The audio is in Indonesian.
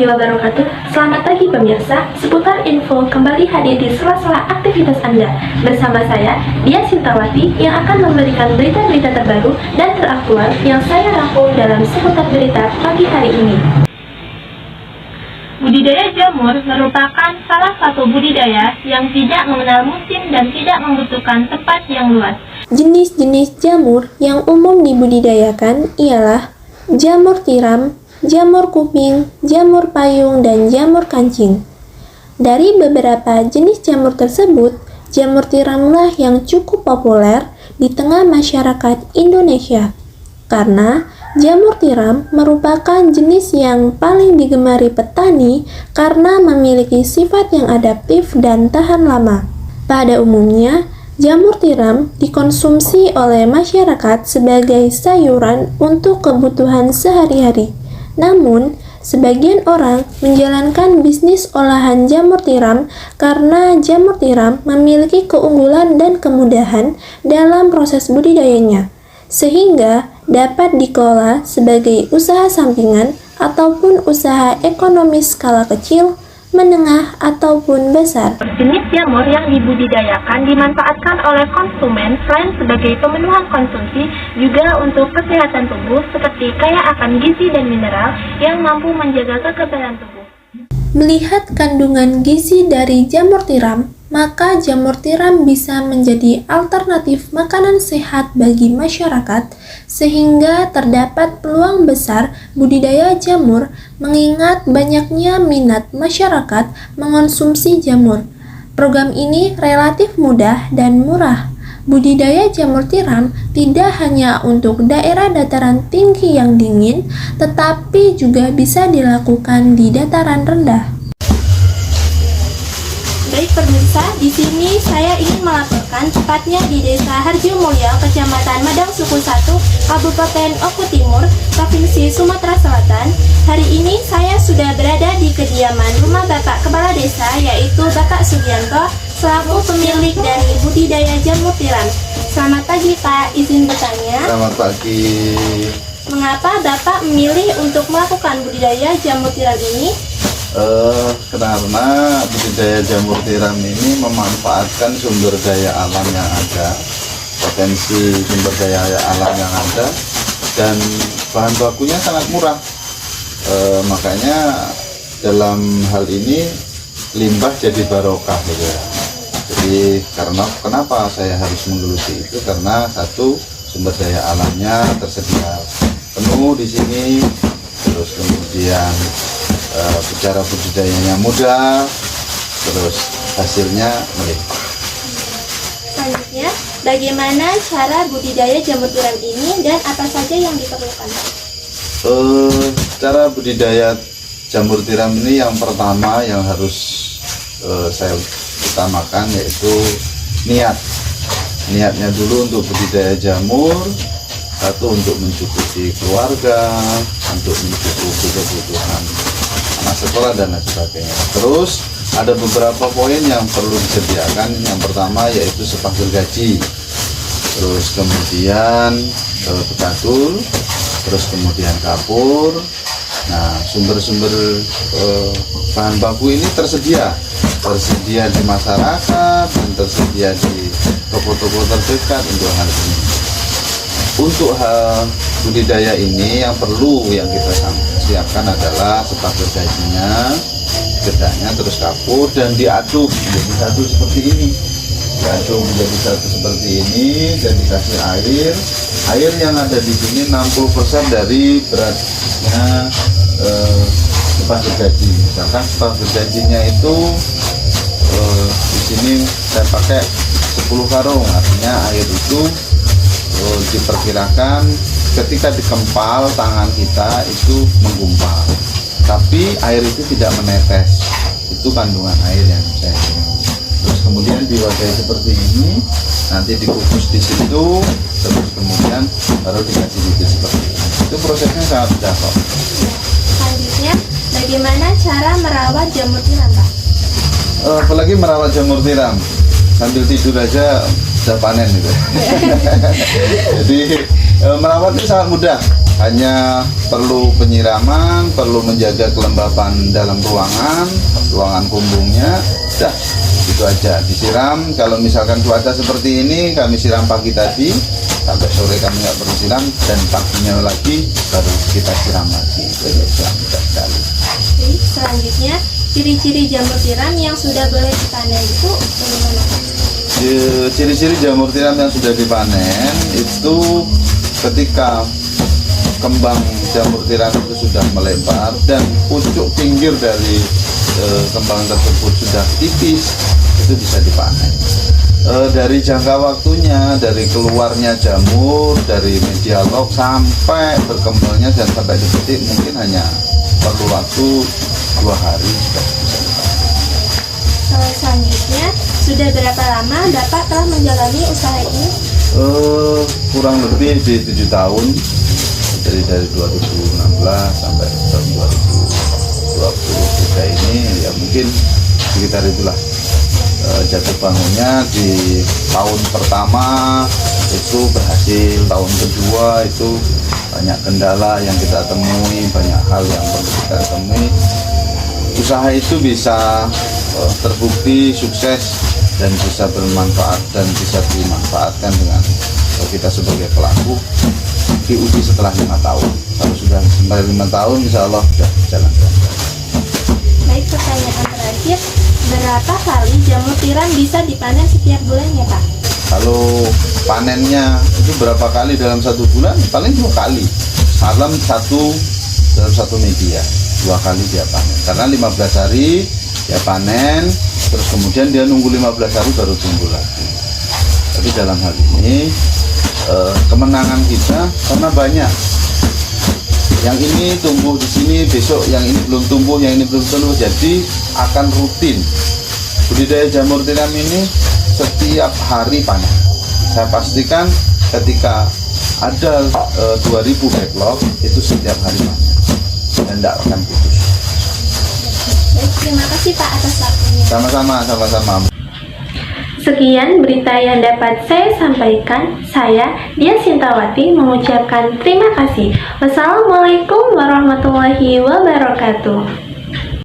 warahmatullahi wabarakatuh. Selamat pagi pemirsa. Seputar info kembali hadir di sela-sela aktivitas Anda. Bersama saya, Dia Sintawati, yang akan memberikan berita-berita terbaru dan teraktual yang saya rangkum dalam seputar berita pagi hari ini. Budidaya jamur merupakan salah satu budidaya yang tidak mengenal musim dan tidak membutuhkan tempat yang luas. Jenis-jenis jamur yang umum dibudidayakan ialah jamur tiram, jamur kuping, jamur payung, dan jamur kancing. Dari beberapa jenis jamur tersebut, jamur tiramlah yang cukup populer di tengah masyarakat Indonesia. Karena jamur tiram merupakan jenis yang paling digemari petani karena memiliki sifat yang adaptif dan tahan lama. Pada umumnya, jamur tiram dikonsumsi oleh masyarakat sebagai sayuran untuk kebutuhan sehari-hari. Namun, sebagian orang menjalankan bisnis olahan jamur tiram karena jamur tiram memiliki keunggulan dan kemudahan dalam proses budidayanya, sehingga dapat dikelola sebagai usaha sampingan ataupun usaha ekonomi skala kecil, menengah, ataupun besar. Jenis jamur yang dibudidayakan dimanfaatkan oleh konsumen selain sebagai pemenuhan konsumsi, juga untuk kesehatan tubuh seperti kaya akan gizi dan mineral yang mampu menjaga kekebalan tubuh. Melihat kandungan gizi dari jamur tiram, maka jamur tiram bisa menjadi alternatif makanan sehat bagi masyarakat, sehingga terdapat peluang besar budidaya jamur mengingat banyaknya minat masyarakat mengonsumsi jamur. Program ini relatif mudah dan murah. Budidaya jamur tiram tidak hanya untuk daerah dataran tinggi yang dingin, tetapi juga bisa dilakukan di dataran rendah. Baik pemirsa, di sini saya ingin melaporkan tepatnya di Desa Harjomulyo, Kecamatan Madang Suku 1, Kabupaten Oku Timur, Provinsi Sumatera Selatan. Hari ini saya sudah berada di kediaman rumah Bapak Kepala Desa, yaitu Bapak Sugianto, selaku pemilik dari budidaya jamur tiram. Selamat pagi Pak, izin bertanya. Selamat pagi. Mengapa Bapak memilih untuk melakukan budidaya jamur tiram ini? Karena budidaya jamur tiram ini memanfaatkan sumber daya alam yang ada, potensi sumber daya alam yang ada, dan bahan bakunya sangat murah. Makanya dalam hal ini limbah jadi barokah gitu ya. Jadi kenapa saya harus menggeluti itu, karena satu, sumber daya alamnya tersedia penuh di sini, terus kemudian cara budidayanya mudah, terus hasilnya melimpah. Selanjutnya, bagaimana cara budidaya jamur tiram ini dan apa saja yang diperlukan? Cara budidaya jamur tiram ini yang pertama yang harus saya utamakan yaitu niat. Niatnya dulu untuk budidaya jamur, satu untuk mencukupi keluarga, untuk mencukupi kebutuhan anak sekolah dan lain sebagainya. Terus ada beberapa poin yang perlu disediakan. Yang pertama yaitu sepager gaji, terus kemudian petatul, terus kemudian kapur. Nah, sumber-sumber bahan baku ini tersedia di masyarakat dan tersedia di toko-toko terdekat untuk hal ini. Untuk hal budidaya ini yang kita siapkan adalah sepager gajinya, gedaknya, terus kapur, dan diaduk menjadi satu seperti ini. Diaduk menjadi satu seperti ini dan dikasih air yang ada di sini 60% dari beratnya sepager gaji. Misalkan sepager gajinya itu di sini saya pakai 10 karung, artinya air itu diperkirakan ketika dikempal tangan kita itu menggumpal, tapi air itu tidak menetes. Itu kandungan air yang saya inginkan. Terus kemudian diwadahi seperti ini, nanti dikukus di situ, terus kemudian baru dikasih bibit seperti ini. Itu prosesnya sangat mudah kok. Selanjutnya, bagaimana cara merawat jamur tiram, Pak? Apalagi merawat jamur tiram, sambil tidur aja bisa panen gitu. Jadi merawat itu sangat mudah. hanya perlu penyiraman, perlu menjaga kelembapan dalam ruangan kumbungnya. Dah, itu aja, disiram. Kalau misalkan cuaca seperti ini, kami siram pagi tadi, sampai sore kami nggak perlu siram, dan paginya lagi baru kita siram lagi. Itu siram sekali. Oke, selanjutnya ciri-ciri jamur tiram yang sudah boleh dipanen itu bagaimana, Pak? Ciri-ciri jamur tiram yang sudah dipanen itu ketika kembang jamur tiram itu sudah melebar dan pucuk pinggir dari kembang tersebut sudah tipis, itu bisa dipanen. Dari jangka waktunya, dari keluarnya jamur dari media log sampai berkembangnya dan sampai dipetik mungkin hanya perlu waktu 2 hari sudah bisa dipanen. Selanjutnya, sudah berapa lama Bapak telah menjalani usaha ini? Kurang lebih di 7 tahun, jadi dari 2016 sampai tahun 2023 ini, ya mungkin sekitar itulah. Jatuh bangunnya di tahun pertama itu berhasil, tahun kedua itu banyak kendala yang kita temui, banyak hal yang perlu kita temui. Usaha itu bisa terbukti sukses dan bisa bermanfaat dan bisa dimanfaatkan dengan kita sebagai pelaku diuji setelah 5 tahun. Kalau sudah sampai 5 tahun, insya Allah sudah jalan. Baik, pertanyaan terakhir, berapa kali jamur tiram bisa dipanen setiap bulannya, Pak? Kalau panennya itu berapa kali dalam 1 bulan? Paling 2 kali. Dalam satu media 2 kali dia panen. Karena 15 hari dia panen, terus kemudian dia nunggu 15 hari baru tumbuh lagi. Tapi dalam hal ini kemenangan kita karena banyak. Yang ini tumbuh di sini, besok yang ini belum tumbuh, yang ini belum tumbuh, jadi akan rutin. Budidaya jamur tiram ini setiap hari panen. Saya pastikan ketika ada 2000 backlog itu setiap hari panen dan tidak akan putus. Baik, terima kasih Pak atas waktunya. Sama-sama. Sekian berita yang dapat saya sampaikan. Saya, Dia Sintawati, mengucapkan terima kasih. Wassalamualaikum warahmatullahi wabarakatuh.